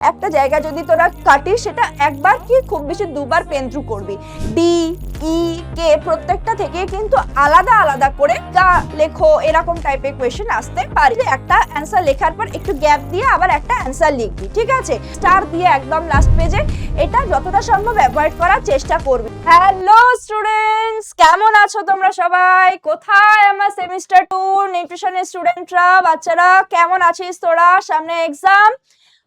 একটা জায়গা যদি তোরা কাটিস সেটা একবার কি খুব বেশি দুবার পেন থ্রু করবি। ডি ই কে প্রত্যেকটা থেকে কিন্তু আলাদা আলাদা করে লেখো, এরকম টাইপের কোয়েশ্চেন আসতে পারে। একটা অ্যান্সার লেখার পর একটু গ্যাপ দিয়ে আবার একটা অ্যান্সার লিখবি, ঠিক আছে? স্টার দিয়ে একদম লাস্ট পেজে, এটা যতটা সম্ভব অ্যাভয়েড করার চেষ্টা করবি। হ্যালো স্টুডেন্টস, কেমন আছো তোমরা সবাই? কোথায় আমার সেমিস্টার 2 নিউট্রিশনের স্টুডেন্টরা, বাচ্চারা কেমন আছিস তোরা? সামনে এক্সাম,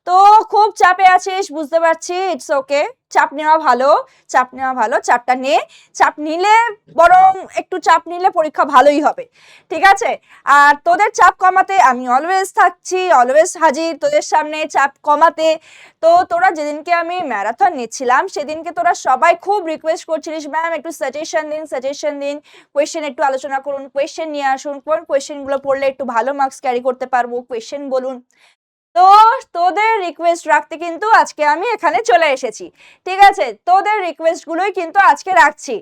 তো খুব চাপে আছিস বুঝতে পারছি। ইটস ওকে, চাপ নেওয়া ভালো, চাপ নেওয়া ভালো, চাপটা নে। চাপ নিলে বরং একটু চাপ নিলে পরীক্ষা ভালোই হবে, ঠিক আছে? আর তোদের চাপ কমাতে আমি অলওয়েজ থাকছি, অলওয়েজ হাজির তোদের সামনে চাপ কমাতে। তো তোরা যেদিনকে আমি ম্যারাথন নিচ্ছিলাম সেদিনকে তোরা সবাই খুব রিকোয়েস্ট করছিলিস, ম্যাম একটু সাজেশন দিন, কোয়েশ্চেন একটু আলোচনা করুন, কোয়েশ্চেন নিয়ে আসুন, কোন কোয়েশ্চেনগুলো পড়লে একটু ভালো মার্কস ক্যারি করতে পারবো, কোয়েশ্চেন বলুন। তো তোদের রিকোয়েস্ট রাখতে কিন্তু আজকে আমি এখানে চলে এসেছি, ঠিক আছে? তোদের রিকোয়েস্ট গুলোই কিন্তু আজকে রাখছি।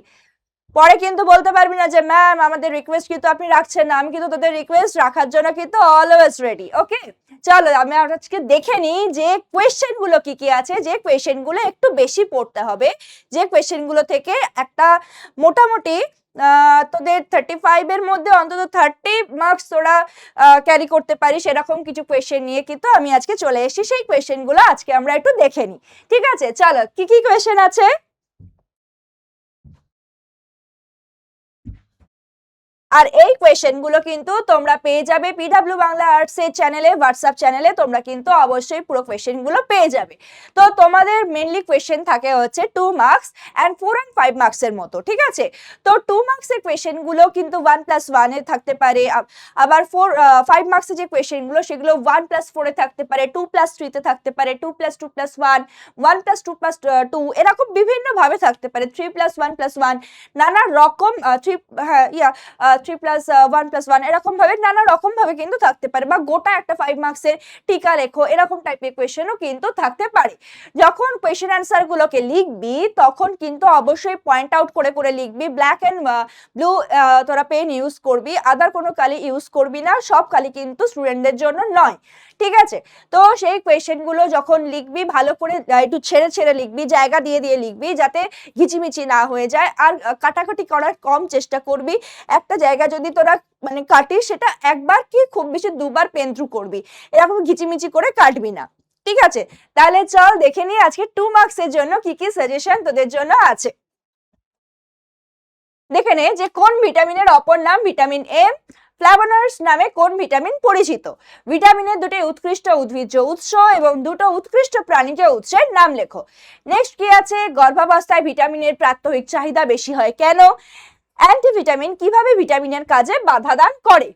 পরে কিন্তু বলতে পারবি না যে ম্যাম আমাদের রিকোয়েস্ট কিন্তু আপনি রাখছেন না। আমি কিন্তু তোদের রিকোয়েস্ট রাখার জন্য কিন্তু অলওয়েজ রেডি। ওকে, চলো আমি আজকে দেখে নিই যে কোয়েশ্চেন গুলো কি কি আছে, যে কোয়েশ্চেন গুলো একটু বেশি পড়তে হবে, যে কোয়েশ্চেন গুলো থেকে একটা মোটামুটি তোদের 35 এর মধ্যে অন্তত 30 মার্কস তোরা ক্যারি করতে পারিস, এরকম কিছু কোয়েশ্চেন নিয়ে কিন্তু আমি আজকে চলে এসেছি। সেই কোয়েশ্চেন গুলো আজকে আমরা একটু দেখে নিই, ঠিক আছে? চলো, কি কি কোয়েশ্চেন আছে। আর এই কোয়েশ্চেন গুলো কিন্তু তোমরা পেয়ে যাবে পিডব্লিউ বাংলা আর্টস এর চ্যানেলে, হোয়াটসঅ্যাপ চ্যানেলে তোমরা কিন্তু অবশ্যই পুরো কোয়েশ্চেন গুলো পেয়ে যাবে। তো তোমাদের মেইনলি কোয়েশ্চেন থাকে হচ্ছে 2 মার্কস এন্ড 4 and 5 মার্কস এর মতো, ঠিক আছে? তো 2 মার্কস এর কোয়েশ্চেন গুলো কিন্তু 1+1 এ থাকতে পারে, আবার 5 মার্কস এর যে কোয়েশ্চেন গুলো সেগুলো 1+4 এ থাকতে পারে, 2+3 তে থাকতে পারে, 2+2+1, 1+2+2 এরকম বিভিন্ন ভাবে থাকতে পারে, 3+1+1 নানা রকম 3+1+1 এরকম ভাবে নানা রকম ভাবে কিন্তু থাকতে পারে, বা গোটা একটা 5 মার্কসের টিকা লেখো, এরকম টাইপের কোয়েশ্চেনও কিন্তু থাকতে পারে। যখন কোয়েশ্চেন অ্যান্সার গুলোকে লিখবি তখন কিন্তু অবশ্যই পয়েন্ট আউট করে করে লিখবি। ব্ল্যাক এন্ড ব্লু তোরা পেন ইউজ করবি, আদার কোনো কালি ইউজ করবি না, সব কালি কিন্তু স্টুডেন্টদের জন্য নয়, ঠিক আছে? তো সেই কোয়েশ্চেন গুলো যখন লিখবি ভালো করে একটু ছেড়ে ছেড়ে লিখবি, জায়গা দিয়ে দিয়ে লিখবি, যাতে ঘিচিমিচি না হয়ে যায়। আর কাটাকাটি করার কম চেষ্টা করবি। একটা জায়গা যদি তোরা মানে কাটিস সেটা একবার কি খুব বেশি দুবার পেন থ্রু করবি, এরকম ঘিচিমিচি করে কাটবি না, ঠিক আছে? তাহলে চল দেখে নিই আজকে 2 মার্কস এর জন্য কি কি সাজেশন তোদের জন্য আছে। দেখে নে যে কোন ভিটামিনের অপর নাম ভিটামিন এ। ফ্ল্যাভোনয়েডস নামে কোন ভিটামিন পরিচিত? ভিটামিনের দুটি উৎকৃষ্ট উদ্ভিজ্জ উৎস এবং দুটো উৎকৃষ্ট প্রাণীজ উৎসের নাম লেখো। নেক্সট কি আছে, গর্ভাবস্থায় ভিটামিনের প্রাত্যহিক চাহিদা বেশি হয় কেন? অ্যান্টিভিটামিন কিভাবে ভিটামিনের কাজে বাধা দান করে?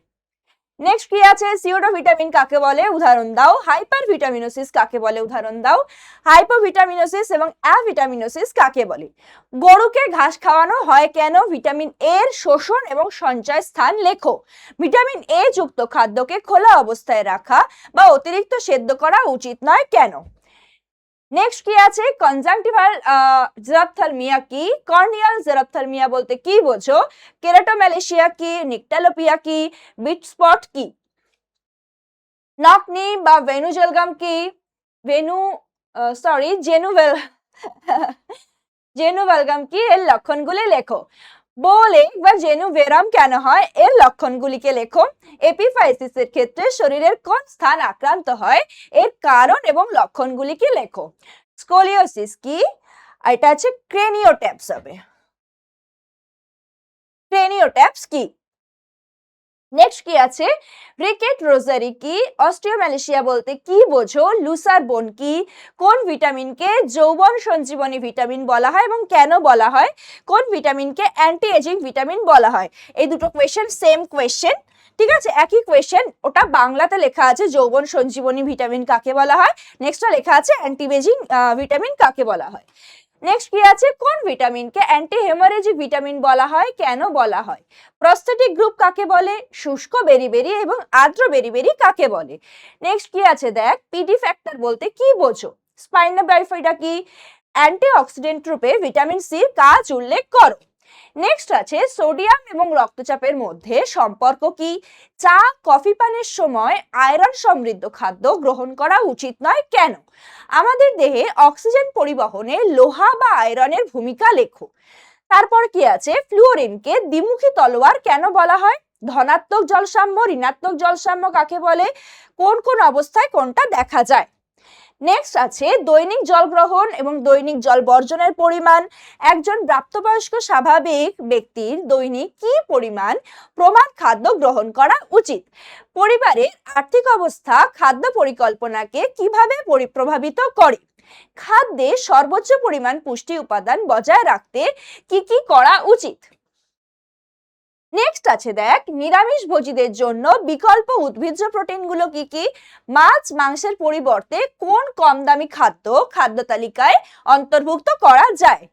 নেক্সট কি আছে, সিউডো ভিটামিন কাকে বলে উদাহরণ দাও। হাইপার ভিটামিনোসিস কাকে বলে উদাহরণ দাও। হাইপোভিটামিনোসিস এবং অ্যাভিটামিনোসিস কাকে বলে? গরুকে ঘাস খাওয়ানো হয় কেন? ভিটামিন এর শোষণ এবং সঞ্চয় স্থান লেখো। ভিটামিন এ যুক্ত খাদ্যকে খোলা অবস্থায় রাখা বা অতিরিক্ত সেদ্ধ করা উচিত নয় কেন? নেক্সট কি আছে, কনজাংটিভাল জেরপ্থ্যালমিয়া কি? কর্নিয়াল জেরপ্থ্যালমিয়া বলতে কি বোঝো? কেরাটোম্যালেশিয়া কি? নিকটালোপিয়া কি? বিট স্পট কি? নকনি বা ভেনুজেলগাম কি? ভেনু সরি জেনুভেল জেনুভালগাম কি? এর লক্ষণগুলি লেখো। বলে বা জেনুভেরাম কেন হয়, এর লক্ষণগুলিকে লেখো। এপিফাইসিসের ক্ষেত্রে শরীরের কোন স্থান আক্রান্ত হয়, এর কারণ এবং লক্ষণগুলিকে লেখো। স্কোলিওসিস কি? এটা আছে ক্রেনিওট্যাপস হবে। ক্রেনিওট্যাপস কি? নেক্সট কি আছে, রিকেট রোজারি কি? অস্টিওম্যালেশিয়া বলতে কি বোঝো? লুসার বোন কি? কোন ভিটামিনকে যৌবন সঞ্জীবনী ভিটামিন বলা হয় এবং কেন বলা হয়? কোন ভিটামিনকে অ্যান্টি এজিং ভিটামিন বলা হয়? এই দুটো কোয়েশ্চেন সেম কোয়েশ্চেন, ঠিক আছে? একই কোয়েশ্চেন, ওটা বাংলাতে লেখা আছে যৌবন সঞ্জীবনী ভিটামিন কাকে বলা হয়, নেক্সটটা লেখা আছে অ্যান্টি এজিং ভিটামিন কাকে বলা হয়। নেক্সট কি আছে, কোন ভিটামিনকে অ্যান্টি হেমারেজিক ভিটামিন বলা হয়, কেন বলা হয়? প্রস্থেটিক গ্রুপ কাকে বলে? শুষ্ক বেরিবেরি এবং আর্দ্র বেরিবেরি কাকে বলে? নেক্সট কি আছে দেখ, পিডি ফ্যাক্টর বলতে কি বোঝো? স্পাইনো বাইফাইডা কি? অ্যান্টিঅক্সিডেন্ট রূপে ভিটামিন সির কাজ উল্লেখ করো। নেক্সট আছে সোডিয়াম এবং রক্তচাপের মধ্যে সম্পর্ক কি? চা কফি পানের সময় আয়রন সমৃদ্ধ খাদ্য গ্রহণ করা উচিত নয় কেন? আমাদের দেহে অক্সিজেন পরিবহনে লোহা বা আয়রনের ভূমিকা লেখো। তারপর কি আছে ফ্লুওরিনকে দ্বিমুখী তলোয়ার কেন বলা হয়? ধনাত্মক জলসাম্য ঋণাত্মক জলসাম্য কাকে বলে? কোন কোন অবস্থায় কোনটা দেখা যায়? নেক্সট আছে দৈনিক জল গ্রহণ এবং দৈনিক জল বর্জনের পরিমাণ। একজন প্রাপ্তবয়স্ক স্বাভাবিক ব্যক্তির দৈনিক কি পরিমাণ প্রমাণ খাদ্য গ্রহণ করা উচিত? পরিবারের আর্থিক অবস্থা খাদ্য পরিকল্পনাকে কিভাবে প্রভাবিত করে? খাদ্যে সর্বোচ্চ পরিমাণ পুষ্টি উপাদান বজায় রাখতে কি কি করা উচিত? নেক্সট আছে দেখ নিরামিষ ভোজীদের জন্য বিকল্প উদ্ভিজ্জ প্রোটিনগুলো কি কি? মাছ মাংসের পরিবর্তে কোন কম দামি খাদ্য তালিকায় অন্তর্ভুক্ত করা যায়?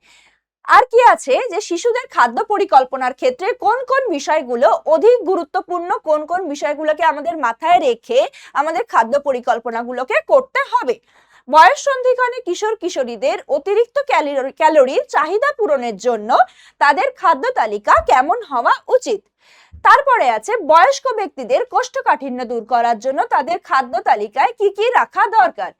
আর কি আছে যে শিশুদের খাদ্য পরিকল্পনার ক্ষেত্রে কোন কোন বিষয়গুলো অধিক গুরুত্বপূর্ণ, কোন কোন বিষয়গুলোকে আমাদের মাথায় রেখে আমাদের খাদ্য পরিকল্পনাগুলোকে করতে হবে? বয়স সন্ধিক্ষণে কিশোর কিশোরীদের অতিরিক্ত ক্যালোরির চাহিদা পূরণের জন্য তাদের খাদ্য তালিকা কেমন হওয়া উচিত? তারপরে আছে বয়স্ক ব্যক্তিদের কোষ্ঠকাঠিন্য দূর করার জন্য তাদের খাদ্য তালিকায় কি কি রাখা দরকার?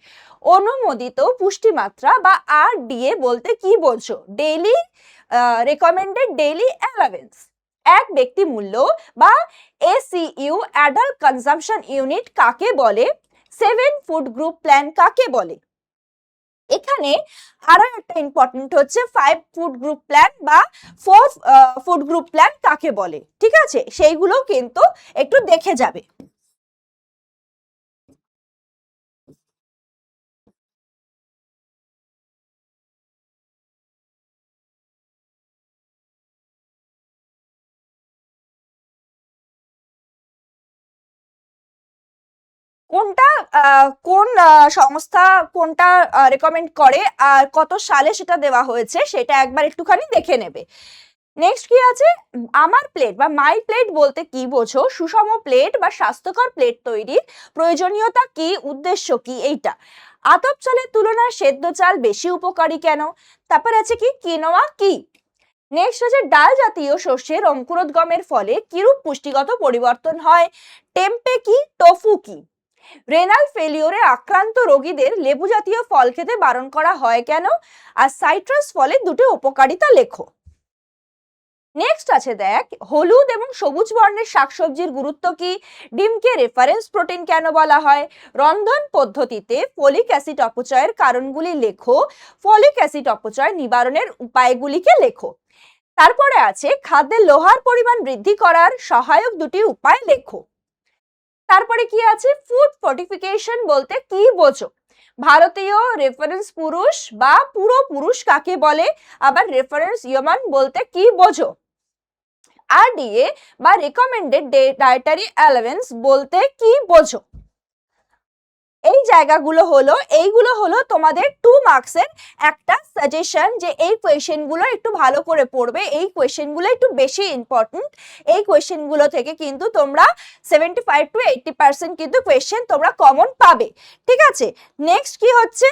অনুমোদিত পুষ্টিমাত্রা বা RDA বলতে কি বলছো? Daily recommended daily allowance. এক ব্যক্তি মূল্য বা ACU অ্যাডাল্ট কনজাম্পশন ইউনিট কাকে বলে? 7 ফুড গ্রুপ প্ল্যান কাকে বলে? এখানে আরো একটা ইম্পর্টেন্ট হচ্ছে 5 ফুড গ্রুপ প্ল্যান বা 4 ফুড গ্রুপ প্ল্যান কাকে বলে, ঠিক আছে? সেইগুলো কিন্তু একটু দেখে যাবে। কোনটা কোন সংস্থা কোনটা রেকমেন্ড করে আর কত সালে সেটা দেওয়া হয়েছে সেটা একবার একটুখানি দেখে নেবে। নেক্সট কি আছে আমার প্লেট বা মাই প্লেট বলতে কি বোঝো? সুষম প্লেট বা স্বাস্থ্যকর প্লেট তৈরির প্রয়োজনীয়তা কি, উদ্দেশ্য কি? এইটা। আতপ চালের তুলনায় সেদ্ধ চাল বেশি উপকারী কেন? তারপর আছে কি কিনোয়া কি? নেক্সট হচ্ছে ডাল জাতীয় শস্যের অঙ্কুরোদ্গমের ফলে কিরূপ পুষ্টিগত পরিবর্তন হয়? টেম্পে কি, টোফু কি? রেনাল ফেলিওরে আক্রান্ত রোগীদের লেবু জাতীয় ফল খেতে বারণ করা হয় কেন? আর সাইট্রাস ফলের দুটি উপকারিতা লেখো। নেক্সট আছে দেখ হলুদ এবং সবুজ বর্ণের শাকসবজির গুরুত্ব কি? ডিমকে রেফারেন্স প্রোটিন কেন বলা হয়? রন্ধন পদ্ধতিতে ফলিক অ্যাসিড অপচয়ের কারণগুলি লেখো। ফলিক অ্যাসিড অপচয় নিবারণের উপায়গুলিকে লেখো। তারপরে আছে খাদ্যে লোহার পরিমাণ বৃদ্ধি করার সহায়ক দুটি উপায় লেখো। তারপরে কি আছে ফুড ফর্টিফিকেশন বলতে কি বোঝো? ভারতীয় রেফারেন্স পুরুষ বা পুরো পুরুষ কাকে বলে? আবার রেফারেন্স ইয়মান বলতে কি বোঝো? RDA বা রেকমেন্ডেড ডায়েটারি অ্যালাওয়েন্স বলতে কি বোঝো? এইগুলো হলো তোমাদের 2 মার্কসের একটা সাজেশন যে এই কোয়েশ্চেনগুলো একটু ভালো করে পড়বে, এই কোয়েশ্চেনগুলো একটু বেশি ইম্পর্টেন্ট। এই কোয়েশ্চেনগুলো থেকে কিন্তু তোমরা 75 to 80% কিন্তু কোয়েশ্চেন তোমরা কমন পাবে, ঠিক আছে? নেক্সট কি হচ্ছে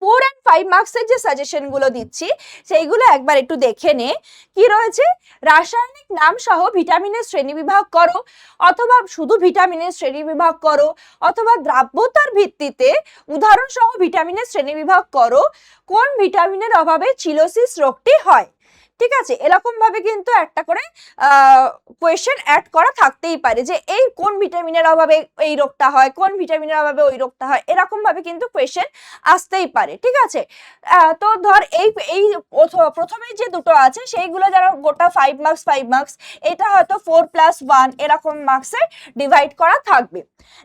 4 and 5 মার্কসের যে সাজেশন গুলো দিচ্ছি সেইগুলো একবার একটু দেখে নে। কি রয়েছে? রাসায়নিক নাম সহ ভিটামিনের শ্রেণীবিভাগ করো, অথবা শুধু ভিটামিনের শ্রেণীবিভাগ করো, অথবা দ্রাব্যতার ভিত্তিতে উদাহরণ সহ ভিটামিনের শ্রেণীবিভাগ করো। কোন ভিটামিনের অভাবে চিলোসিস রোগটি হয়? ঠিক আছে, এরকম ভাবে কিন্তু একটা করে কোয়েশ্চেন অ্যাড করা থাকতেই পারে যে এই কোন ভিটামিনের অভাবে এই রোগটা হয়, কোন ভিটামিনের অভাবে ওই রোগটা হয়, এরকম ভাবে কিন্তু কোয়েশ্চেন আসতেই পারে, ঠিক আছে? তো ধর এই এই প্রথমে যে দুটো আছে সেইগুলো যারা গোটা 5 মার্কস 5 মার্কস, এটা হয়তো 4+1 এরকম মার্কসে ডিভাইড করা থাকবে।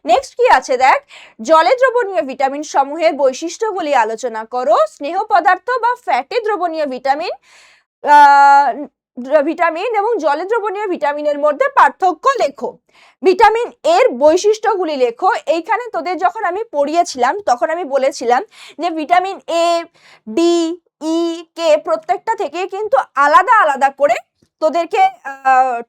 নেক্সট কি আছে দেখ জলে দ্রবণীয় ভিটামিন সমূহের বৈশিষ্ট্যগুলি আলোচনা করো। স্নেহ পদার্থ বা ফ্যাটি দ্রবণীয় ভিটামিন এবং জলে দ্রবণীয় ভিটামিনের মধ্যে পার্থক্য লেখো। ভিটামিন এর বৈশিষ্ট্যগুলি লেখো। এইখানে তোদের যখন আমি পড়িয়েছিলাম তখন আমি বলেছিলাম যে vitamin A, D, E, K প্রত্যেকটা থেকে কিন্তু আলাদা আলাদা করে তোদেরকে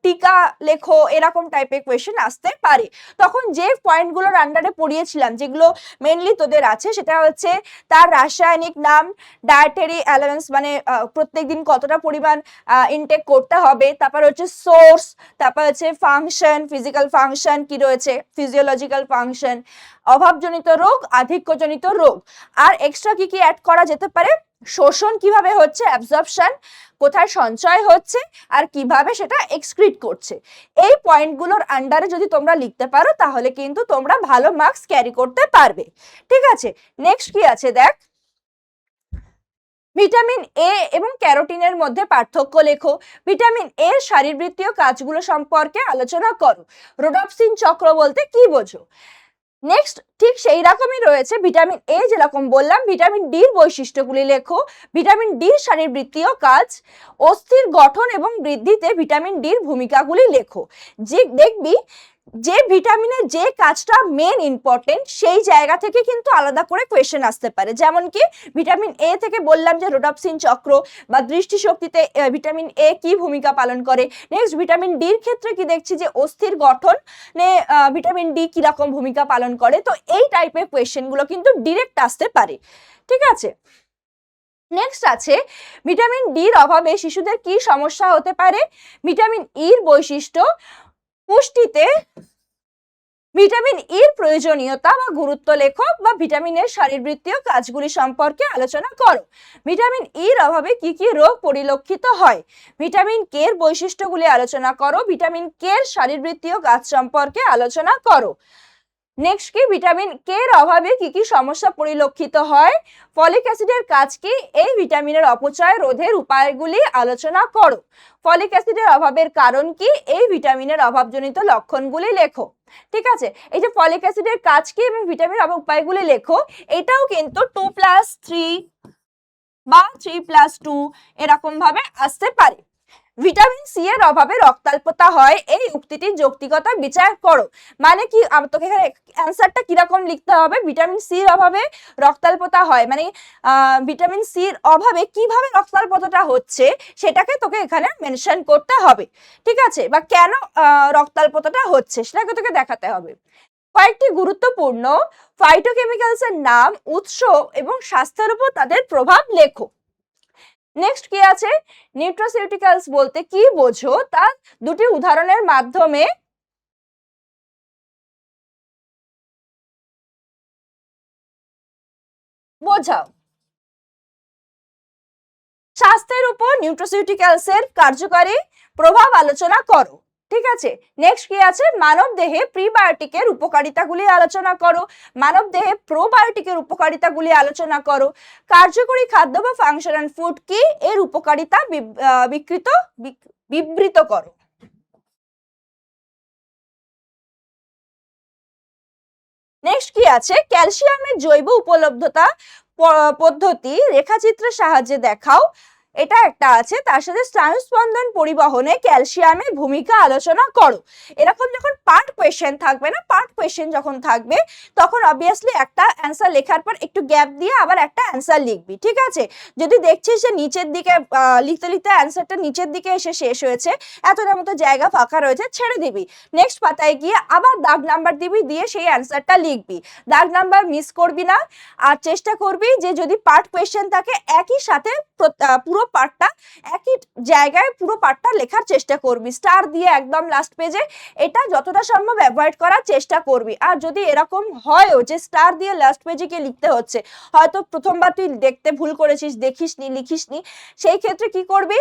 টিকা লেখো এরকম টাইপের কোয়েশ্চেন আসতে পারে। তখন যে পয়েন্টগুলোর আন্ডারে পড়িয়েছিলাম যেগুলো মেনলি তোদের আছে সেটা হচ্ছে তার রাসায়নিক নাম, ডায়েটারি অ্যালাউন্স মানে প্রত্যেকদিন কতটা পরিমাণ ইনটেক করতে হবে, তারপর হচ্ছে সোর্স, তারপর হচ্ছে ফাংশন, ফিজিক্যাল ফাংশন কি রয়েছে, ফিজিওলজিক্যাল ফাংশন, অভাবজনিত রোগ, আধিক্যজনিত রোগ, আর এক্সট্রা কি কি অ্যাড করা যেতে পারে, শোষণ কিভাবে হচ্ছে, অ্যাবজর্পশন কোথায় সঞ্চয় হচ্ছে, আর কিভাবে সেটা এক্সক্রিট করছে। এই পয়েন্টগুলোর আন্ডারে যদি তোমরা লিখতে পারো তাহলে কিন্তু তোমরা ভালো মার্কস ক্যারি করতে পারবে। ঠিক আছে, নেক্সট কি আছে দেখ, ভিটামিন এ এবং ক্যারোটিনের মধ্যে পার্থক্য লেখো, ভিটামিন এর শারীরবৃত্তীয় কাজগুলো সম্পর্কে আলোচনা করো, রোডপসিন চক্র বলতে কি বোঝো। নেক্সট ঠিক সেই রকমই রয়েছে ভিটামিন এ, যেরকম বললাম ভিটামিন ডির বৈশিষ্ট্যগুলি লেখো, ভিটামিন ডির শারীরবৃত্তীয় কাজ, অস্থির গঠন এবং বৃদ্ধিতে ভিটামিন ডির ভূমিকাগুলি লেখো। যে দেখবি যে ভিটামিনের যে কাজটা মেন ইম্পর্টেন্ট সেই জায়গা থেকে কিন্তু আলাদা করে কোয়েশ্চেন আসতে পারে। যেমন কি ভিটামিন এ থেকে বললাম যে রোডপসিন চক্র বা দৃষ্টিশক্তিতে ভিটামিন এ কি ভূমিকা পালন করে। নেক্সট ভিটামিন ডির ক্ষেত্রে কি দেখছি যে অস্থির গঠনে ভিটামিন ডি কিরকম ভূমিকা পালন করে। তো এই টাইপের কোয়েশ্চেনগুলো কিন্তু ডিরেক্ট আসতে পারে। ঠিক আছে, নেক্সট আছে ভিটামিন ডির অভাবে শিশুদের কি সমস্যা হতে পারে, ভিটামিন ইর বৈশিষ্ট্য, পুষ্টিতে ভিটামিন ইর প্রয়োজনীয়তা বা গুরুত্ব লেখো বা ভিটামিনের শারীরবৃত্তীয় কাজগুলি সম্পর্কে আলোচনা করো, ভিটামিন ইর অভাবে কি কি রোগ পরিলক্ষিত হয়, ভিটামিন কে এর বৈশিষ্ট্যগুলি আলোচনা করো, ভিটামিন কে এর শারীরবৃত্তীয় কাজ সম্পর্কে আলোচনা করো। নেক্সট কি ভিটামিন কে এর অভাবে কি কি সমস্যা পরিলক্ষিত হয়, ফলিক অ্যাসিডের কাজ কি, এই ভিটামিনের অপচয় রোধের উপায়গুলি আলোচনা করো, ফলিক অ্যাসিডের অভাবের কারণ কি, এই ভিটামিনের অভাবজনিত লক্ষণগুলি লেখো। ঠিক আছে, এই যে ফলিক অ্যাসিডের কাজ কি এবং ভিটামিনের অভাব উপায়গুলি লেখো, এটাও কিন্তু 2+3 বা 3+2 এরকম ভাবে আসতে পারে। ভিটামিন সি এর অভাবে রক্তাল্পতা হয়, এই উক্তিটির যৌক্তিকতা বিচার করো। মানে কি, তোকে এখানে অ্যান্সারটা কিরকম লিখতে হবে, ভিটামিন সি এর অভাবে রক্তাল্পতা হয় মানে ভিটামিন সি এর অভাবে কিভাবে রক্তাল্পতাটা হচ্ছে সেটাকে তোকে এখানে মেনশন করতে হবে। ঠিক আছে, বা কেন রক্তাল্পতাটা হচ্ছে সেটাকে তোকে দেখাতে হবে। কয়েকটি গুরুত্বপূর্ণ ফাইটোকেমিক্যালস এর নাম, উৎস এবং স্বাস্থ্যের উপর তাদের প্রভাব লেখো। নেক্সট কি আছে, নিউট্রাসিউটিক্যালস বলতে কি বোঝো তা দুটি উদাহরণের মাধ্যমে বোঝাও। স্বাস্থ্যের উপর নিউট্রাসিউটিক্যালস এর কার্যকারী প্রভাব আলোচনা করো। ঠিক আছে, নেক্সট কি আছে, মানব দেহে প্রিবায়োটিকের উপকারিতাগুলি আলোচনা করো, মানব দেহে প্রোবায়োটিকের উপকারিতাগুলি আলোচনা করো, কার্যকরী খাদ্য বা ফাংশনাল ফুড কি, এর উপকারিতা বিবৃত করো। নেক্সট কি আছে, ক্যালসিয়ামের জৈব উপলব্ধতা পদ্ধতি রেখাচিত্রের সাহায্যে দেখাও, এটা একটা আছে। তার সাথে স্নায়ুস্পন্দন পরিবহনে ক্যালসিয়ামের ভূমিকা আলোচনা করো। এরকম যখন পার্ট কোয়েশ্চেন থাকবে না, পার্ট কোয়েশ্চেন যখন থাকবে তখন অবভিয়াসলি একটা অ্যান্সার লেখার পর একটু গ্যাপ দিয়ে আবার একটা অ্যান্সার লিখবি। ঠিক আছে, যদি দেখছিস যে নিচের দিকে লিখতে লিখতে অ্যান্সারটা নিচের দিকে এসে শেষ হয়েছে, এতটার মতো জায়গা ফাঁকা রয়েছে, ছেড়ে দিবি, নেক্সট পাতায় গিয়ে আবার দাগ নাম্বার দিবি, দিয়ে সেই অ্যান্সারটা লিখবি। দাগ নাম্বার মিস করবি না, আর চেষ্টা করবি যে যদি পার্ট কোয়েশ্চেন থাকে একই সাথে পুরো পার্টটা একই জায়গায় পুরো পার্টটা লেখার চেষ্টা করবি, স্টার দিয়ে একদম লাস্ট পেজে এটা যতটা সম্ভব অ্যাভয়েড করার চেষ্টা করবি। আর যদি এরকম হয়ও যে স্টার দিয়ে লাস্ট পেজে গিয়ে লিখতে হচ্ছে, হয়তো প্রথমবার তুই দেখতে ভুল করেছিস, দেখিসনি, লিখিসনি, সেই ক্ষেত্রে কি করবি,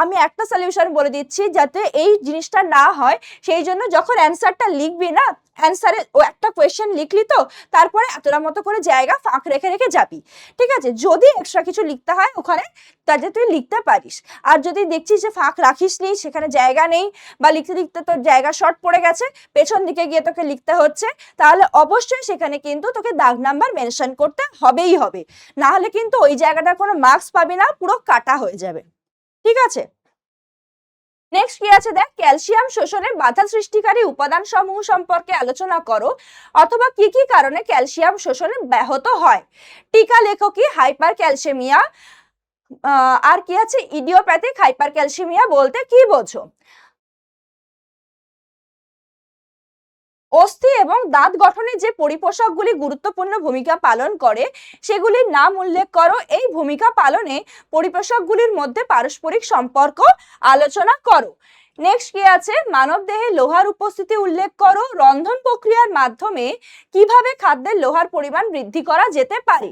আমি একটা সলিউশন বলে দিচ্ছি যাতে এই জিনিসটা না হয়। সেই জন্য যখন অ্যান্সারটা লিখবি না, অ্যান্সারে ও একটা কোয়েশ্চেন লিখলি তো তারপরে এতটা মতো করে জায়গা ফাঁক রেখে রেখে যাবি। ঠিক আছে, যদি এক্সট্রা কিছু লিখতে হয় ওখানে তাতে তুই লিখতে পারিস। আর যদি দেখছিস যে ফাঁক রাখিসনি, সেখানে জায়গা নেই বা লিখতে লিখতে তোর জায়গা শর্ট পড়ে গেছে, পেছন দিকে গিয়ে তোকে লিখতে হচ্ছে, তাহলে অবশ্যই সেখানে কিন্তু তোকে দাগ নাম্বার মেনশন করতে হবেই হবে, না হলে কিন্তু ওই জায়গাটার কোনো মার্কস পাবি না, পুরো কাটা হয়ে যাবে। ঠিক আছে, নেক্সট কি আছে দেখ, ক্যালসিয়াম শোষণে বাধা সৃষ্টিকারী উপাদান সমূহ সম্পর্কে আলোচনা করো, অথবা কি কি কারণে ক্যালসিয়াম শোষণে ব্যাহত হয়। টিকা লেখো কি, হাইপার ক্যালসেমিয়া, আর কি আছে, ইডিওপ্যাথিক হাইপারক্যালসিমিয়া বলতে কি বোঝো? অস্থি এবং দাঁত গঠনে যে পরিপোষকগুলি গুরুত্বপূর্ণ ভূমিকা পালন করে সেগুলির নাম উল্লেখ করো। এই ভূমিকা পালনে পরিপোষকগুলির মধ্যে পারস্পরিক সম্পর্ক আলোচনা করো। নেক্সট কি আছে, মানব দেহে লোহার উপস্থিতি উল্লেখ করো। রন্ধন প্রক্রিয়ার মাধ্যমে কিভাবে খাদ্যের লোহার পরিমাণ বৃদ্ধি করা যেতে পারে?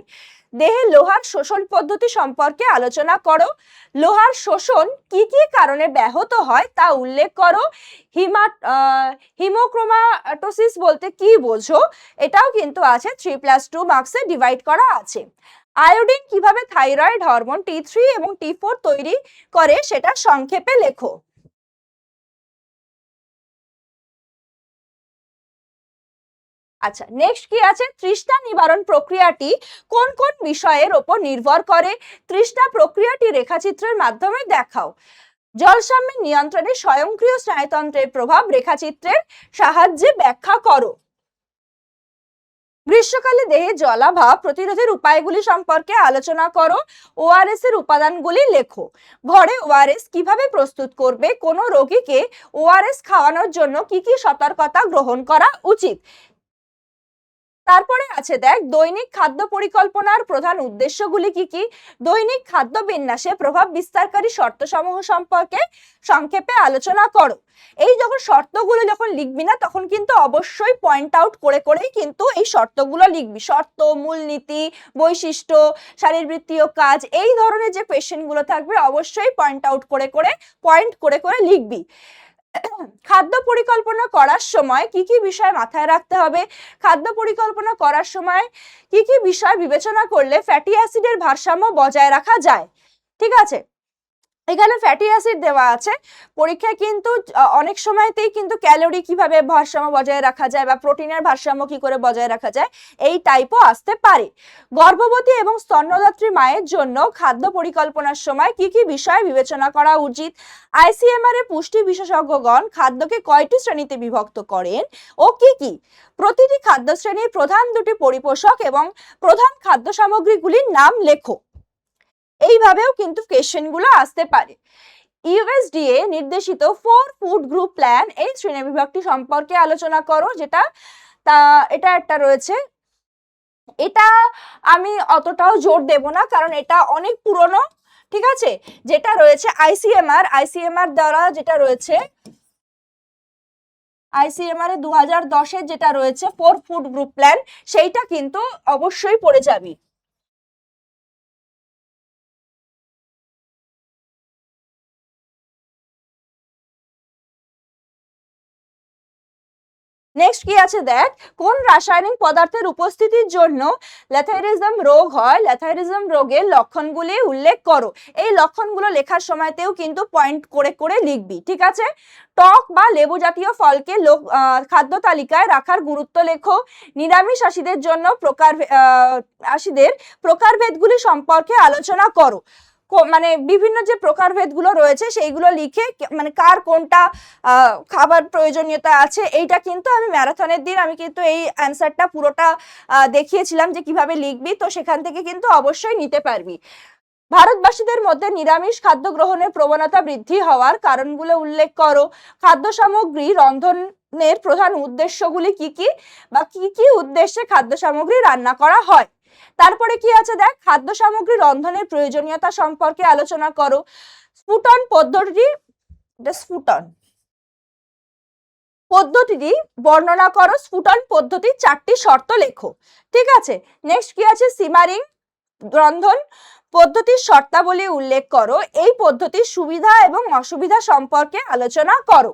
দেহে লোহার শোষণ পদ্ধতি সম্পর্কে আলোচনা করো। লোহার শোষণ কি কি কারণে ব্যাহত হয় তা উল্লেখ করো। হিমোক্রোমাটোসিস বলতে কি বোঝো? এটাও কিন্তু আছে 3+2 মার্কসে ডিভাইড করা আছে। আয়োডিন কিভাবে থাইরয়েড হরমোন T3 এবং T4 তৈরি করে সেটা সংক্ষেপে লেখো। আচ্ছা, নেক্সট কি আছে, তৃষ্ণা নিবারণ প্রক্রিয়াটি কোন কোন বিষয়ের উপর নির্ভর করে? তৃষ্ণা প্রক্রিয়াটি রেখাচিত্রের মাধ্যমে দেখাও। জলসাম্যের নিয়ন্ত্রণে স্বয়ংক্রিয় স্নায়ুতন্ত্রের প্রভাব রেখাচিত্রের সাহায্যে ব্যাখ্যা করো। গ্রীষ্মকালে দেহে জলাভাব প্রতিরোধের উপায়গুলি সম্পর্কে আলোচনা করো। ওআরএস এর উপাদানগুলি লেখো। ঘরে ওআরএস কিভাবে প্রস্তুত করবে? কোনো রোগীকে ওআরএস খাওয়ানোর জন্য কি কি সতর্কতা গ্রহণ করা উচিত? তারপরে আছে দেখ, দৈনিক খাদ্য পরিকল্পনার প্রধান উদ্দেশ্যগুলি কি কি? দৈনিক খাদ্য বিন্যাসে প্রভাব বিস্তারকারী শর্তসমূহ সম্পর্কে সংক্ষেপে আলোচনা করো। এই যখন শর্তগুলো যখন লিখবি না তখন কিন্তু অবশ্যই পয়েন্ট আউট করে করেই কিন্তু এই শর্তগুলো লিখবি। শর্ত, মূলনীতি, বৈশিষ্ট্য, শারীরবৃত্তীয় কাজ, এই ধরনের যে কোয়েশ্চেনগুলো থাকবে অবশ্যই পয়েন্ট আউট করে করে পয়েন্ট করে করে লিখবি। খাদ্য পরিকল্পনা করার সময় কি কি বিষয় মাথায় রাখতে হবে? খাদ্য পরিকল্পনা করার সময় কি কি বিষয় বিবেচনা করলে ফ্যাটি অ্যাসিডের ভারসাম্য বজায় রাখা যায়? ঠিক আছে, এখানে ফ্যাটি অ্যাসিড দেওয়া আছে। পরীক্ষায় কিন্তু অনেক সময়তেই কিন্তু ক্যালোরি কিভাবে ভারসাম্য বজায় রাখা যায় বা প্রোটিনের ভারসাম্য কি করে বজায় রাখা যায় এই টাইপও আসতে পারে। গর্ভবতী এবং স্তন্যদাত্রী মায়ের জন্য খাদ্য পরিকল্পনার সময় কি কি বিষয় বিবেচনা করা উচিত? আইসিএমআর এ পুষ্টি বিশেষজ্ঞগণ খাদ্যকে কয়টি শ্রেণীতে বিভক্ত করেন ও কি কি? প্রতিটি খাদ্য শ্রেণীর প্রধান দুটি পরিপোষক এবং প্রধান খাদ্য সামগ্রীগুলির নাম লেখো। এইভাবেও কিন্তু কোয়েশ্চেনগুলো আসতে পারে। ইউএসডিএ নির্দেশিত 4 ফুড গ্রুপ প্ল্যান এই শ্রেণীবিভাগটি সম্পর্কে আলোচনা করো। যেটা এটা একটা রয়েছে, এটা আমি অতটাও জোর দেব না কারণ এটা অনেক পুরনো। ঠিক আছে, যেটা রয়েছে আইসিএমআর দ্বারা যেটা রয়েছে, আইসিএমআর এ 2010 যেটা রয়েছে 4 ফুড গ্রুপ প্ল্যান, সেইটা কিন্তু অবশ্যই পড়ে যাবি। নেক্সট কি আছে দেখ, কোন রাসায়নিক পদার্থের উপস্থিতির জন্য ল্যাথাইরিজম রোগ হয়? ল্যাথাইরিজম রোগের লক্ষণগুলি উল্লেখ করো। এই লক্ষণগুলো লেখার সময়তেও কিন্তু পয়েন্ট করে করে লিখবি। ঠিক আছে, টক বা লেবু জাতীয় ফলকে খাদ্য তালিকায় রাখার গুরুত্ব লেখো। নিরামিষাশীদের জন্য প্রকারভেদগুলি সম্পর্কে আলোচনা করো। মানে বিভিন্ন যে প্রকারভেদগুলো রয়েছে সেইগুলো লিখে মানে কার কোনটা খাবার প্রয়োজনীয়তা আছে, এইটা কিন্তু আমি ম্যারাথনের দিন আমি কিন্তু এই অ্যান্সারটা পুরোটা দেখিয়েছিলাম যে কিভাবে লিখবি, তো সেখান থেকে কিন্তু অবশ্যই নিতে পারবি। ভারতবাসীদের মধ্যে নিরামিষ খাদ্য গ্রহণের প্রবণতা বৃদ্ধি হওয়ার কারণগুলো উল্লেখ করো। খাদ্য সামগ্রী রন্ধনের প্রধান উদ্দেশ্যগুলি কি কি বা কি কি উদ্দেশ্যে খাদ্য সামগ্রী রান্না করা হয়? তারপরে কি আছে দেখ, খাদ্য সামগ্রী রন্ধনের প্রয়োজনীয়তা সম্পর্কে আলোচনা করো। স্ফুটন পদ্ধতিটি বর্ণনা করো। স্ফুটন পদ্ধতির 4টি শর্ত লেখো। ঠিক আছে, নেক্সট কি আছে, সিমারিং রন্ধন পদ্ধতির শর্তাবলী উল্লেখ করো। এই পদ্ধতির সুবিধা এবং অসুবিধা সম্পর্কে আলোচনা করো।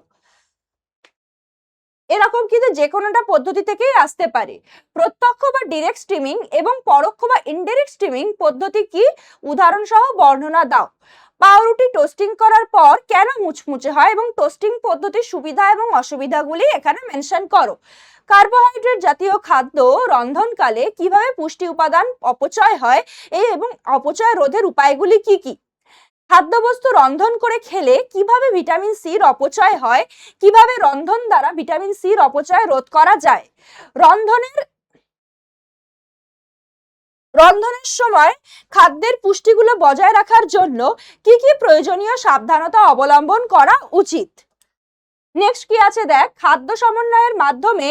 এরকম কিন্তু যে কোনোটা পদ্ধতি থেকেই আসতে পারে। প্রত্যক্ষ বা ডিরেক্ট স্টিমিং এবং পরোক্ষ বা ইনডিরেক্ট স্টিমিং পদ্ধতি কি? উদাহরণ সহ বর্ণনা দাও। পাউরুটি টোস্টিং করার পর কেন মুচমুচে হয় এবং টোস্টিং পদ্ধতির সুবিধা এবং অসুবিধাগুলি এখানে মেনশন করো। কার্বোহাইড্রেট জাতীয় খাদ্য রন্ধনকালে কিভাবে পুষ্টি উপাদান অপচয় হয় এবং অপচয় রোধের উপায়গুলি কি কি? খাদ্যবস্তু রন্ধন করে খেলে কিভাবে ভিটামিন সির অপচয় হয়, কিভাবে রন্ধন দ্বারা ভিটামিন সির অপচয় রোধ করা যায়? রন্ধনের রন্ধনের সময় খাদ্যের পুষ্টিগুলো বজায় রাখার জন্য কি কি প্রয়োজনীয় সাবধানতা অবলম্বন করা উচিত? নেক্সট কি আছে দেখ, খাদ্য সমন্বয়ের মাধ্যমে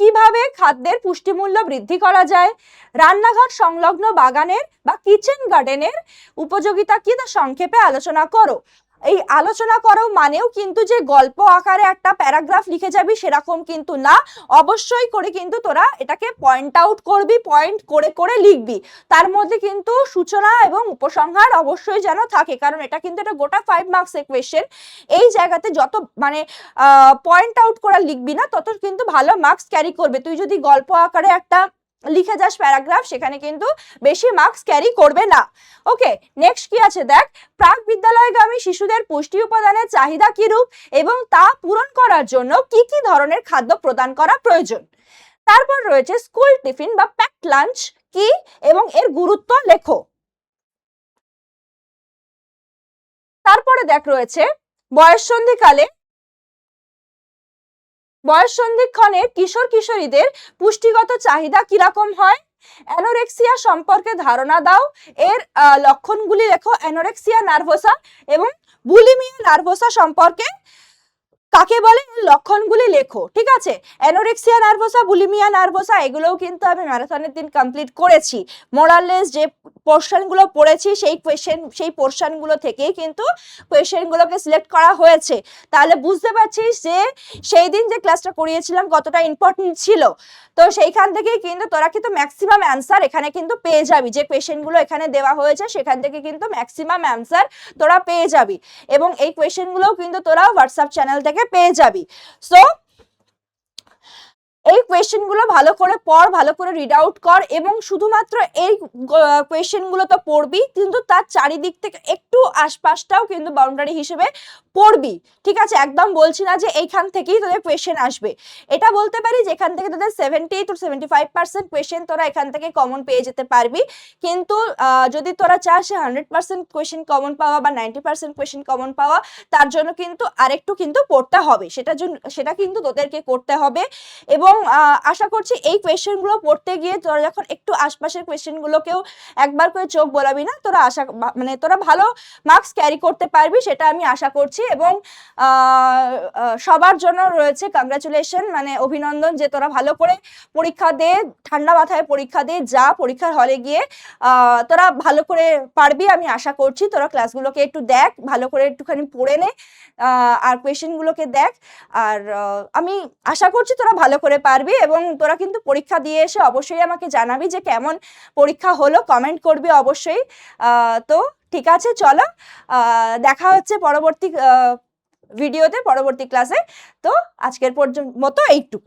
কিভাবে খাদ্যের পুষ্টিমূল্য বৃদ্ধি করা যায়, রান্নাঘর সংলগ্ন বাগানের বা কিচেন গার্ডেনের উপযোগিতা কি তা সংক্ষেপে আলোচনা করো। এই আলোচনা করো মানেও কিন্তু যে গল্প আকারে একটা প্যারাগ্রাফ লিখে যাবি সেরকম কিন্তু না, অবশ্যই করে কিন্তু তোরা এটাকে পয়েন্ট আউট করবি, পয়েন্ট করে করে লিখবি। তার মধ্যে কিন্তু সূচনা এবং উপসংহার অবশ্যই যেন থাকে, কারণ এটা কিন্তু এটা গোটা 5 মার্কসের কোয়েশ্চেন। এই জায়গাতে যত মানে পয়েন্ট আউট করা লিখবি না তত কিন্তু ভালো মার্কস ক্যারি করবে। তুই যদি গল্প আকারে একটা লিখে যাস প্যারাগ্রাফ, সেখানে কিন্তু বেশি মার্কস ক্যারি করবে না। ওকে, নেক্সট কি আছে দেখ, প্রাক বিদ্যালয়গামী শিশুদের পুষ্টি উপাদানের চাহিদা কিরূপ এবং তা পূরণ করার জন্য কি কি ধরনের খাদ্য প্রদান করা প্রয়োজন। তারপর রয়েছে স্কুল টিফিন বা প্যাকড লাঞ্চ কি এবং এর গুরুত্ব লেখো। তারপরে দেখ রয়েছে বয়ঃসন্ধিক্ষণে কিশোর কিশোরীদের পুষ্টিগত চাহিদা কিরকম হয়। অ্যানোরেক্সিয়া সম্পর্কে ধারণা দাও, এর লক্ষণগুলি লেখো। অ্যানোরেক্সিয়া নার্ভোসা এবং বুলিমিয়া নার্ভোসা সম্পর্কে কাকে বলে লক্ষণগুলি লেখো। ঠিক আছে, অ্যানোরেক্সিয়া নার্ভোসা, বুলিমিয়া নার্ভোসা এগুলোও কিন্তু আমি ম্যারাথনের দিন কমপ্লিট করেছি। মোরালেস যে পোর্শনগুলো পড়েছি সেই পোর্শনগুলো থেকেই কিন্তু কোয়েশ্চেনগুলোকে সিলেক্ট করা হয়েছে। তাহলে বুঝতে পারছিস যে সেই দিন যে ক্লাসটা করিয়েছিলাম কতটা ইম্পর্টেন্ট ছিল। তো সেইখান থেকেই কিন্তু তোরা কিন্তু ম্যাক্সিমাম অ্যান্সার এখানে কিন্তু পেয়ে যাবি। যে কোয়েশ্চেনগুলো এখানে দেওয়া হয়েছে সেখান থেকে কিন্তু ম্যাক্সিমাম অ্যান্সার তোরা পেয়ে যাবি, এবং এই কোয়েশ্চেনগুলোও কিন্তু তোরা হোয়াটসঅ্যাপ চ্যানেল থেকে পেয়ে যাবি। সো এই কোয়েশ্চেনগুলো ভালো করে পড়, ভালো করে রিড আউট কর, এবং শুধুমাত্র এই কোয়েশ্চেনগুলো তো পড়বি কিন্তু তার চারিদিক থেকে একটু আশপাশটাও কিন্তু বাউন্ডারি হিসেবে পড়বি। ঠিক আছে, একদম বলছি না যে এইখান থেকেই তোদের কোয়েশ্চেন আসবে, এটা বলতে পারি যেখান থেকে তোদের 70 to 75% কোয়েশ্চেন তোরা এখান থেকে কমন পেয়ে যেতে পারবি। কিন্তু যদি তোরা চাস 100% কোয়েশ্চেন কমন পাওয়া বা 90% কোয়েশ্চেন কমন পাওয়া, তার জন্য কিন্তু আরেকটু কিন্তু পড়তে হবে, সেটা কিন্তু তোদেরকে করতে হবে। এবং আশা করছি এই কোয়েশ্চেনগুলো পড়তে গিয়ে তোরা যখন একটু আশপাশের কোয়েশ্চেনগুলোকেও একবার করে চোখ বোলাবি না, তোরা ভালো মার্কস ক্যারি করতে পারবি, সেটা আমি আশা করছি। এবং সবার জন্য রয়েছে কংগ্রাচুলেশন, মানে অভিনন্দন যে তোরা ভালো করে পরীক্ষা দে, ঠান্ডা মাথায় পরীক্ষা দে, যা পরীক্ষার হলে গিয়ে তোরা ভালো করে পারবি আমি আশা করছি। তোরা ক্লাসগুলোকে একটু দেখ, ভালো করে একটুখানি পড়ে নে, আর কোয়েশ্চেনগুলোকে দেখ, আর আমি আশা করছি তোরা ভালো করে পারবি। এবং তোরা কিন্তু পরীক্ষা দিয়ে এসে অবশ্যই আমাকে জানাবি যে কেমন পরীক্ষা হলো, কমেন্ট করবি অবশ্যই। তো ঠিক আছে, চলো দেখা হচ্ছে পরবর্তী ভিডিওতে, পরবর্তী ক্লাসে। তো আজকের মতো এইটুকু।